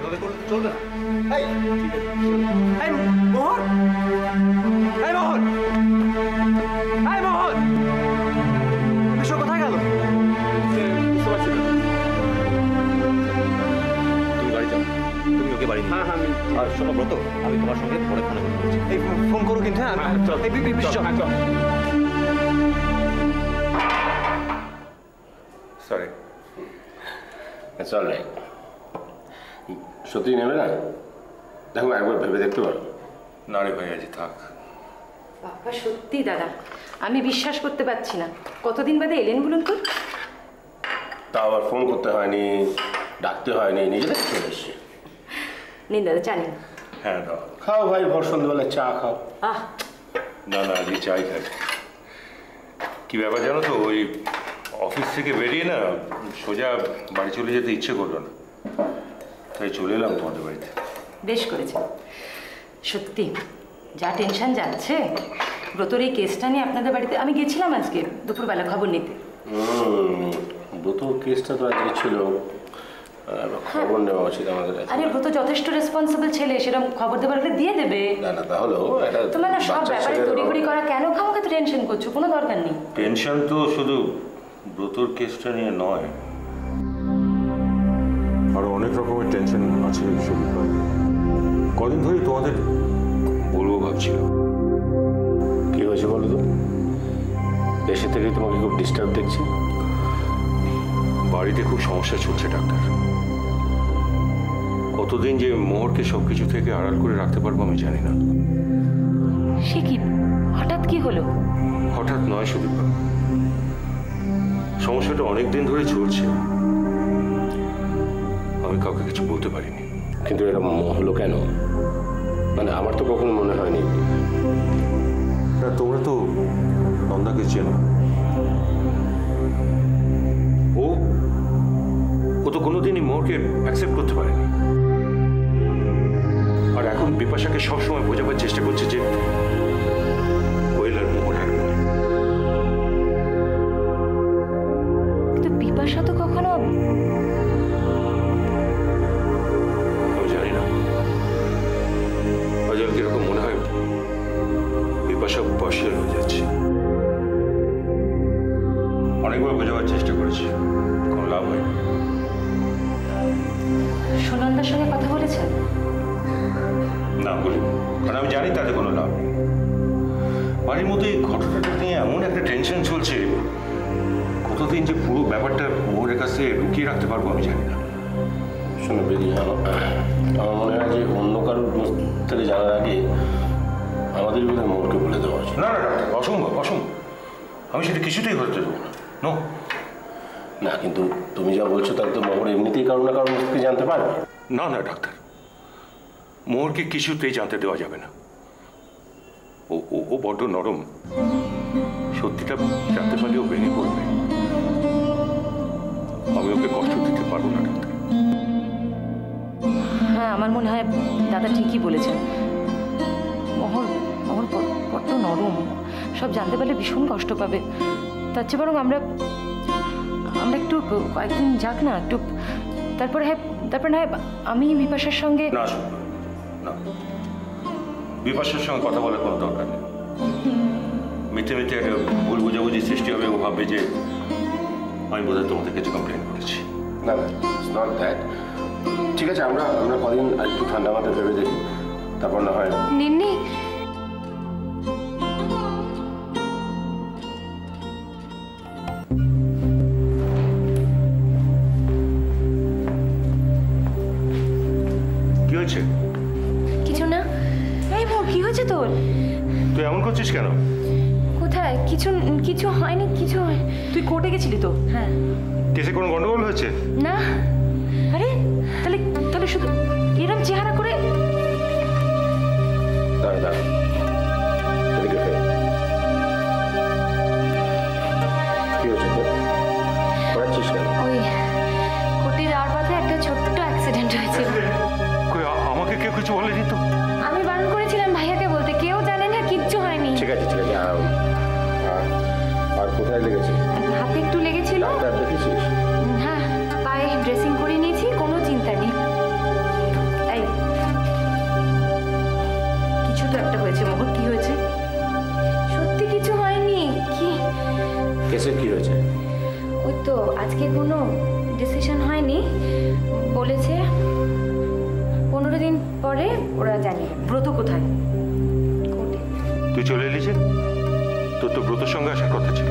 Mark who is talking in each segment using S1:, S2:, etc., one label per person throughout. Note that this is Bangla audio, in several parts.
S1: এভাবে করলে চলবে না। এই মোহন, এই মোহন, এই মোহন, বিশ্বর কোথায় গেল? তুমি বাড়ি যাও, তুমি ওকে বাড়ি। হ্যাঁ হ্যাঁ। আর শোনো ব্রত, আমি তোমার সঙ্গে পরে ফোনে কথা বলছি। এই ফোন করো কিন্তু। হ্যাঁ চল। এই চল।
S2: Sorry, it's all right. সত্যি নেবে না? দেখো একবার ভেবে দেখতে পারো। না রে ভাই, আজ থাক।
S3: বাবা সত্যি দাদা, আমি বিশ্বাস করতে পারছি না। কতদিন বাদে এলেন বলুন তো?
S2: তা আবার ফোন করতে হয়নি, ডাকতে হয়নি, নিজে চলে এসছি।
S3: নিন দাদা, চা নিন।
S2: হ্যাঁ দাও, খাও ভাই, ভোর সন্ধ্যেবেলা চা খাও।
S3: আহ
S2: না না, আজকে চাই খাই। কি ব্যাপার জানো তো, ওই অফিস থেকে বেরিয়ে না সোজা বাড়ি চলে যেতে ইচ্ছে করলো না, তাই চলে এলাম তোমাদের বাড়িতে।
S3: বেশ করেছেন। সত্যি যা টেনশন যাচ্ছে ব্রতর এই কেসটা নিয়ে আপনাদের বাড়িতে। আমি গেছিলাম আজকে দুপুরবেলা খবর নিতে।
S2: ব্রত কেসটা তো আজকে ছিল, খবর নেওয়া উচিত আমাদের।
S3: আরে ব্রত যথেষ্ট রেসপন্সিবল ছেলে, সেরকম খবর দেবার হলে দিয়ে দেবে।
S2: না না, তাহলেও
S3: তোমার না সব ব্যাপারে তড়িঘড়ি করা কেন? খামাকে তো টেনশন করছো, কোনো দরকার নেই।
S2: টেনশন তো শুধু ব্রতর কেসটা নিয়ে নয়,
S4: আরো অনেক রকমের টেনশন আছে। কদিন ধরে তোমাদের
S2: বলবো ভাবছিলাম। কি হয়েছে বলো তো? দেশে থেকে তোমাকে খুব ডিস্টার্ব দেখছি।
S4: বাড়িতে খুব সমস্যা চলছে ডাক্তার।
S2: কতদিন যে মোহরকে সবকিছু থেকে আড়াল করে রাখতে পারবো আমি জানি না।
S3: সে কি হঠাৎ কি হলো?
S2: হঠাৎ নয় সুদীপ, সমস্যাটা অনেকদিন ধরে চলছে, আমি কাউকে কিছু বলতে পারিনি। কিন্তু এরকম হলো কেন মানে আমার তো কখনো মনে হয়নি।
S4: তোমরা তো নন্দাকে চেনো।
S2: ও তো কোনোদিনই মোহরকে অ্যাকসেপ্ট করতে পারেনি, আর এখন বিপাশাকে সবসময় বোঝাবার চেষ্টা করছে যে কোয়েল আর মোহর এক নয়।
S3: কিন্তু বিপাশা তো কখনো।
S2: আমি জানি না, আজকাল কিরকম মনে হয় বিপাশা পার্শিয়াল হয়ে যাচ্ছে। অনেকবার বোঝাবার চেষ্টা করেছি, কোনো লাভ হয়নি।
S3: সুনন্দার সঙ্গে কথা বলেছেন?
S2: না বলি, কারণ আমি জানি তাতে কোনো লাভ নেই। বাড়ির মধ্যে এই ঘটনাটা নিয়ে এমন একটা টেনশন চলছে, কতদিন যে পুরো ব্যাপারটা মোহরের কাছে লুকিয়ে রাখতে পারবো আমি জানি না। শোনো বেরি, আমার মনে হয় যে অন্য কারোর থেকে জানার আগে আমাদের বোধহয় মোহরকে বলে দেওয়া উচিত। না না ডাক্তার, অসম্ভব অসম্ভব, আমি সেটা কিছুতেই হতে দেবো না। না কিন্তু তুমি যা বলছো তাহলে তো মোহর এমনিতেই কারো না কারোর থেকে জানতে পারবে। না না ডাক্তার, মোহরকে কিছুতেই জানতে দেওয়া যাবে না। ও বড্ড নরম, সত্যিটা জানতে পারলে ও ভেঙে পড়বে। আমি ওকে কষ্ট দিতে পারবো না ডাক্তার।
S3: হ্যাঁ, আমার মনে হয় দাদা ঠিকই বলেছেন। মোহর মোহর বড্ড নরম, সব জানতে পারলে ভীষণ কষ্ট পাবে। তার চেয়ে বরং আমরা একটু কয়েকদিন যাক না, একটু তারপরে না আমি বিপাশার সঙ্গে।
S2: না না, বিপাশার সঙ্গে কথা বলার কোনো দরকার নেই। মিথ্যে মিথ্যে একটা ভুল বোঝাবুঝি সৃষ্টি হবে, ও ভাববে যে আমি বোধহয় তোমাদের কাছে কমপ্লেন করেছি। না না, ইটস নট দ্যাট। ঠিক আছে, আমরা কদিন একটু ঠান্ডা মাথায় ভেবে দেখি, তারপর না হয়।
S3: নিন্নি
S2: কি হয়েছে?
S3: কিছু না। এই মোর, কি হয়েছে তোর?
S2: তুই এমন করছিস কেন?
S3: কোথায়? কিছু হয়নি, কিছু হয়। তুই কোর্টে গেছিলি তো? হ্যাঁ।
S2: কেসে কোনো গন্ডগোল হয়েছে?
S3: না। আরে তাহলে শুধু এরকম চেহারা করে।
S2: দাঁড়া, এদিকে ফের। কি হয়েছে তোর? পড়াচ্ছিস কেন?
S3: ওই কোর্টে যাওয়ার পথে একটা ছোট্ট অ্যাক্সিডেন্ট হয়েছিল।
S2: আমাকে কেউ কিছু বলেনি তো?
S3: আমি বারণ করেছিলাম ভাইয়াকে বলতে, কেউ জানে না, কিচ্ছু হয়নি।
S2: ঠিক আছে আর কোথায় লেগেছে?
S3: হাতে একটু লেগেছিল।
S2: ডাক্তার দেখেছিস?
S3: হ্যাঁ, পায়ে ড্রেসিং করে নিয়েছি, কোনো চিন্তা নেই। ওই তো আজকে কোনো ডিসিশন হয়নি, বলেছে 15 দিন পরে ওরা জানিয়ে দেবে। ব্রত কোথায়? কোর্টে।
S2: তুই চলে এলি যে? তোর তো ব্রতর সঙ্গে আসার কথা ছিল।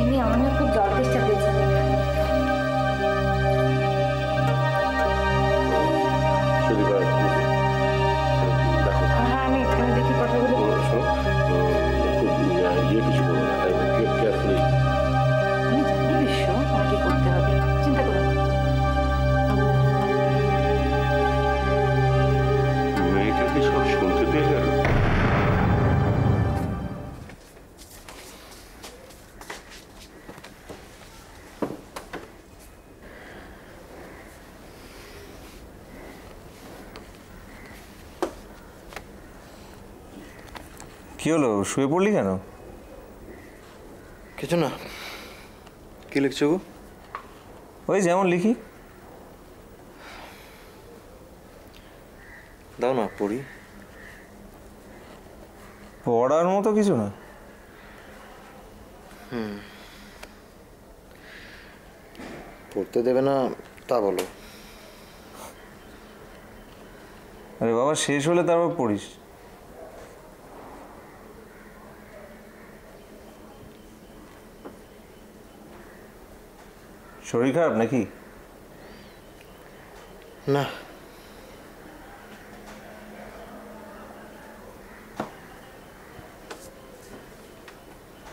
S3: এমনি আমার না খুব জ্বর চেষ্টা পেয়েছে। হ্যাঁ, আমি দেখি কথাগুলো বলছি। আমি জানি বিশ্ব আমার কি করতে হবে, চিন্তা করো না।
S2: মেয়েটাকে সব শুনতে পেয়ে গেল।
S1: কি হলো, শুয়ে পড়লি কেন?
S5: কিছু না। কি লিখছো গো?
S1: ওই যেমন লিখি।
S5: দাও না পড়ি।
S1: পড়ার মতো কিছু না।
S5: পড়তে দেবে না তা বলো।
S1: আরে বাবা, শেষ হলে তারপর পড়িস। শরীর খারাপ নাকি?
S5: না,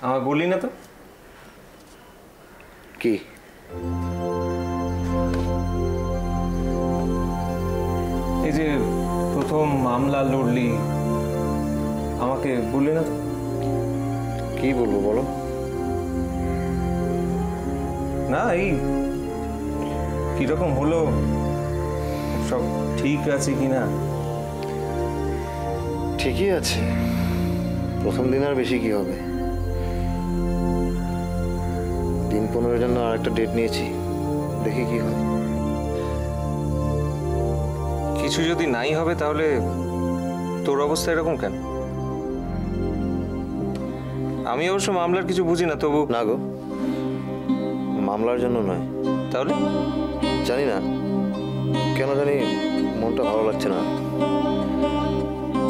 S1: আমার বললি না তো।
S5: কি?
S1: এই যে প্রথম মামলা লড়লি, আমাকে বললি না তো।
S5: কি বলবো বলো?
S1: না, এই কিরকম হলো, সব ঠিক আছে কিনা?
S5: ঠিকই আছে। প্রথম দিন আর বেশি কি হবে। দিন 15 জন্য আর একটা ডেট নিয়েছি, দেখি কি হয়।
S1: কিছু যদি নাই হবে তাহলে তোর অবস্থা এরকম কেন? আমি অবশ্য মামলার কিছু বুঝি না, তবু।
S5: না গো, মামলার জন্য নয়।
S1: তাহলে?
S5: জানি না কেন জানি মনটা ভালো লাগছে না,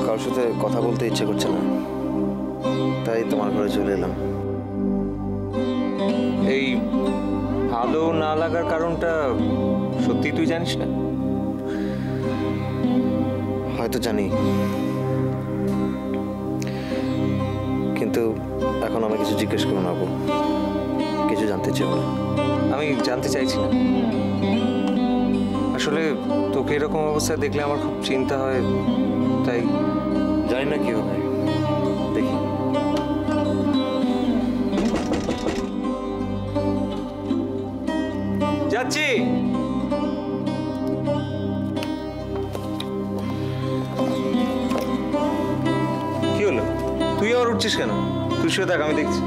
S5: কারোর সাথে কথা বলতে ইচ্ছে করছে না, তাই তোমার ঘরে চলে এলাম।
S1: এই ভালো না লাগার কারণটা সত্যি তুই জানিস না?
S5: হয়তো জানি, কিন্তু এখন আমি কিছু জিজ্ঞেস করবো না আপু, কিছু জানতে চাই না।
S1: আমি জানতে চাইছি না আসলে। তোকে এরকম অবস্থায় দেখলে আমার খুব চিন্তা হয়, তাই।
S5: জানি না কি হবে, দেখি।
S1: যাচ্ছি। কি হলো, তুই আবার উঠছিস কেন? তুই শুয়ে থাক, আমি দেখছি।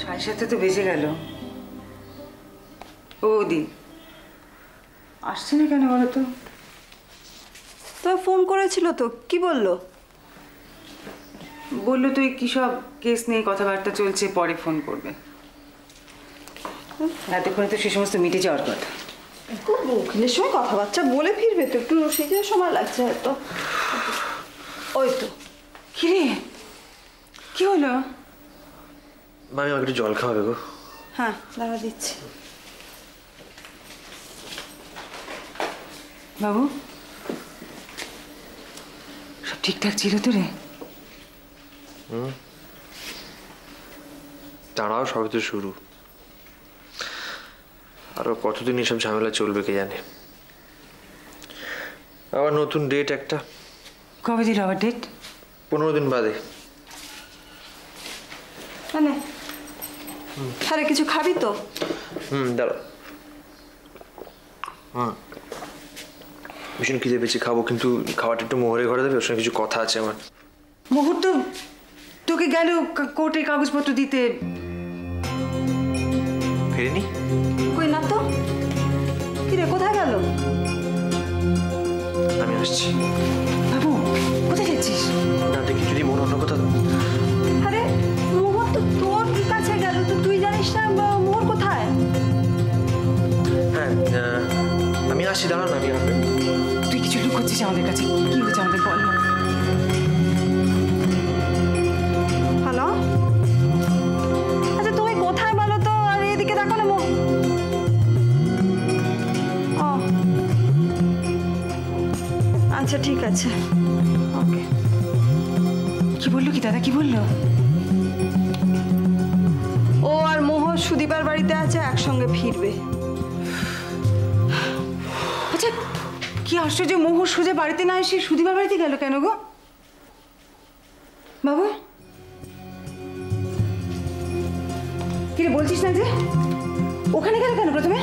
S6: সাড়ে 7 তো বেজে গেল। ও দি আসছে না কেন বলো তো?
S7: তবে ফোন করেছিল তো, কি বললো?
S6: বললো তুই কি সব কেস নিয়ে কথাবার্তা চলছে, পরে ফোন করবে। এতক্ষণে তো সে সমস্ত মিটে যাওয়ার কথা।
S7: উকিলের সময় কথাবার্তা বলে ফিরবে তো, একটু রসিকের সময় লাগছে হয়তো। ওই তো।
S6: কি রে, কি হলো?
S5: মামি আমাকে একটু জল খাওয়াবে গো।
S7: হ্যাঁ, দাঁড়া দিচ্ছি।
S6: বাবু, সব ঠিকঠাক ছিল তো রে?
S8: দাঁড়াও, সবে তো শুরু। আরো কতদিন এসব ঝামেলা চলবে কে জানে। আবার নতুন ডেট একটা।
S6: কবে দিল আবার ডেট?
S8: 15 দিন বাদে।
S7: মানে আরে কিছু খাবি তো?
S8: দাঁড়াও। ভীষণ খিদে পেয়েছি, খাবো, কিন্তু খাওয়াটা একটু মোহরে ঘরে দেবে, ওর সঙ্গে কিছু কথা আছে আমার।
S6: মুহূর্ত তোকে গেল কোর্টে কাগজপত্র দিতে।
S8: ফেরেনি?
S7: কই না তো। কিরে কোথায় গেল?
S8: আমি আসছি।
S6: বাবু কোথায় যাচ্ছিস?
S8: না দেখি যদি মন অন্য কথা।
S7: আরে মোহর তো তোর কাছে গেল, তো তুই জানিস না মোহর কোথায়?
S8: হ্যাঁ আমি আসছি, দাঁড়ান আমি আসবেন।
S6: তুই কিছু লুকোচ্ছিস আমাদের কাছে, কি হয়েছে আমাদের বল না।
S7: হ্যালো, আচ্ছা তুমি কোথায় বলো তো? আর এদিকে দেখো না ও আচ্ছা ঠিক আছে, ওকে।
S6: কি বললো কি দাদা, কি বললো?
S7: ও আর মোহর সুদীপার বাড়িতে আছে, একসঙ্গে ফিরবে।
S6: আচ্ছা কি আশ্চর্য, মোহর সোজা বাড়িতে না এসে সুদীপার বাড়িতে গেল কেন গো বাবু? কিরে বলছিস না যে? ওখানে গেল কেন প্রথমে?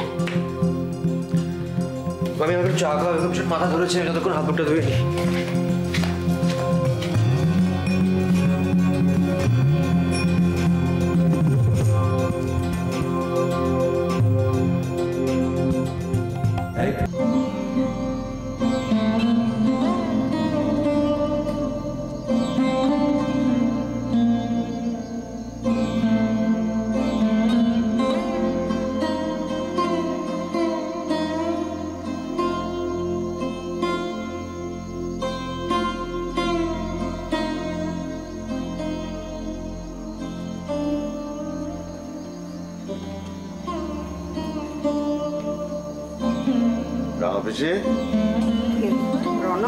S8: আমি আমাকে চা খাওয়া মাথা ধরেছে, আমি যতক্ষণ হাত মুখটা ধুয়ে নি।
S5: রামপিসি
S9: রণ,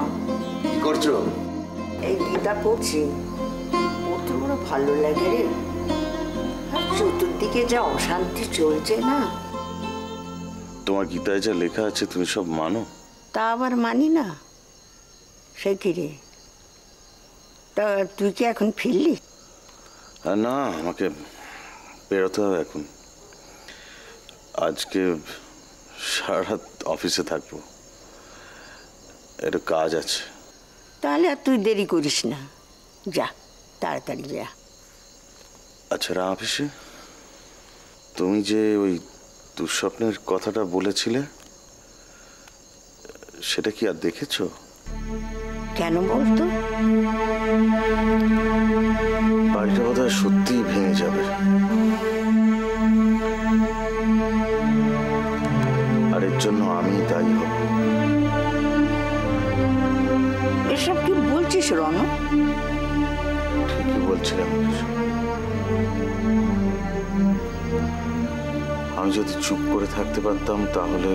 S5: কি করছো?
S9: এই গীতা পড়ছি, পড়তে বড় ভালো লাগে রে। আর চতুর্দিকে যা অশান্তি চলছে না।
S2: তোমার গীতায় যা লেখা আছে তুমি সব মানো?
S9: তা আবার মানি না, সে কি রে? তা তুই কি এখন ফিরলি?
S2: না, আমাকে বেরোতে হবে এখন। আজকে সারা রাত অফিসে থাকবো, একটু কাজ আছে।
S9: তাহলে আর তুই দেরি করিস না, যা তাড়াতাড়ি যা।
S2: আচ্ছা রামপিসি, তুমি যে ওই দুঃস্বপ্নের কথাটা বলেছিলে, সেটা কি আর দেখেছো?
S9: কেন বলতো?
S2: বাড়িটা বোধহয় সত্যিই ভেঙে যাবে, আর এর জন্য আমি দায়ী হব।
S9: এসব কি বলছিস রণ?
S2: ঠিকই বলছিলাম। আমি যদি চুপ করে থাকতে পারতাম তাহলে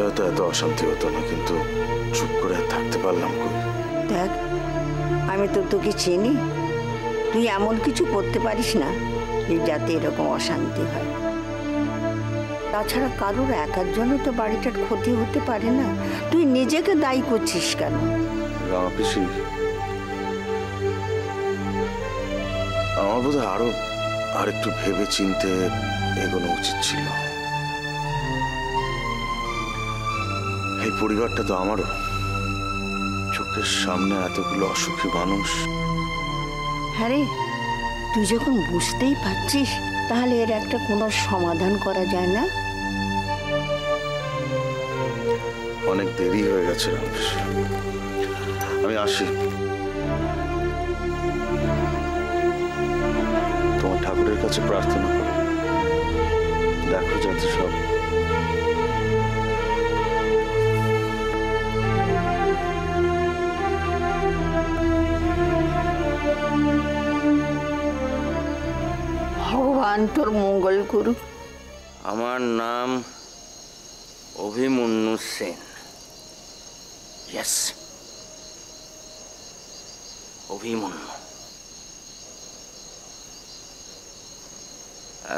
S2: হয়তো এত অশান্তি হতো না, কিন্তু চুপ করে থাকতে পারলাম কই।
S9: দেখ, আমি তো তোকে চিনি, তুই এমন কিছু করতে পারিস না যে যাতে এরকম অশান্তি হয়। তাছাড়া কারোর একার জন্য তো বাড়িটার ক্ষতি হতে পারে না, তুই নিজেকে দায়ী করছিস কেন?
S2: রামাপিসি, আমার বোধহয় আর একটু ভেবে চিনতে এগোনো উচিত ছিল। এই পরিবারটা তো আমারও, চোখের সামনে এতগুলো অসুখী মানুষ।
S9: হ্যাঁ রে, তুই যখন বুঝতেই পারছিস, তাহলে এর একটা কোনো সমাধান করা যায় না?
S2: অনেক দেরি হয়ে গেছে রামপিসি, আমি আসি। তোমার ঠাকুরের কাছে প্রার্থনা করো, দেখো যাতে সব
S9: ভগবান তোর মঙ্গল করুক।
S10: আমার নাম অভিমন্যু সেন। ইয়েস, অভিমন্যু।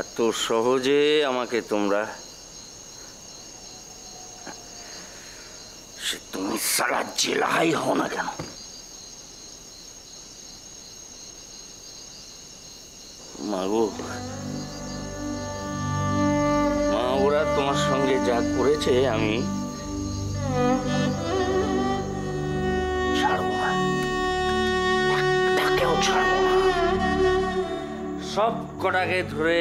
S10: এত সহজে আমাকে তোমরা, সে তুমি সারা জেলাই হও না কেন, মাগো, মা ওরা তোমার সঙ্গে যা করেছে আমি ছাড়বো না, একটাকেও ছাড়বো না। সব কটাকে ধরে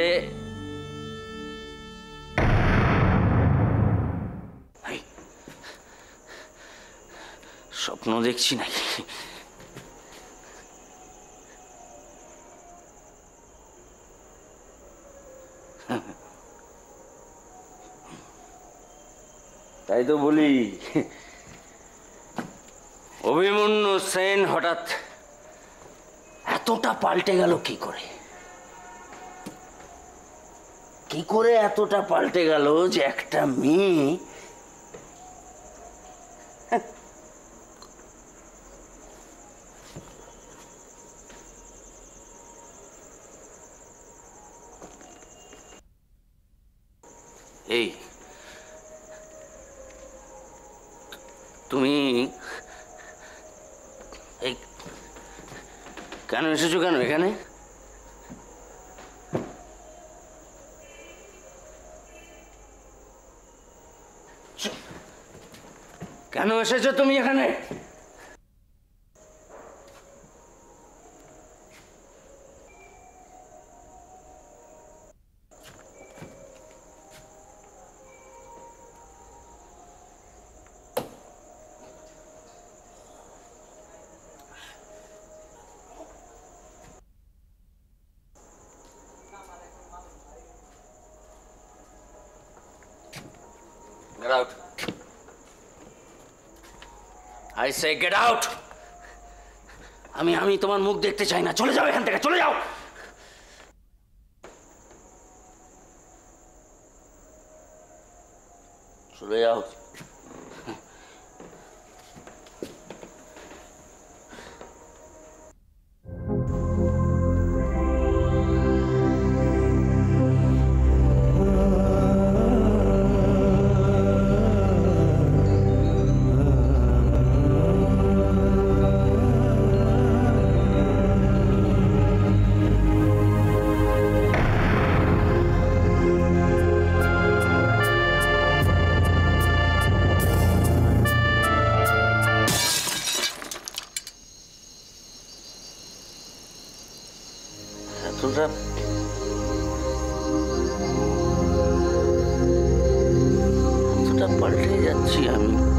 S10: স্বপ্ন দেখছি নাকি? তাই তো বলি, অভিমন্যু সেন হঠাৎ এতটা পাল্টে গেল কি করে? কি করে এতটা পাল্টে গেল যে একটা মেয়ে এই তুমি এই কেন এসেছো? কেন এখানে? কেন এসেছো তুমি এখানে? Get out. I say get out. আমি তোমার মুখ দেখতে চাই না। চলে যাও এখান থেকে, চলে যাও। চলে যাও। এতটা পাল্টে যাচ্ছি আমি।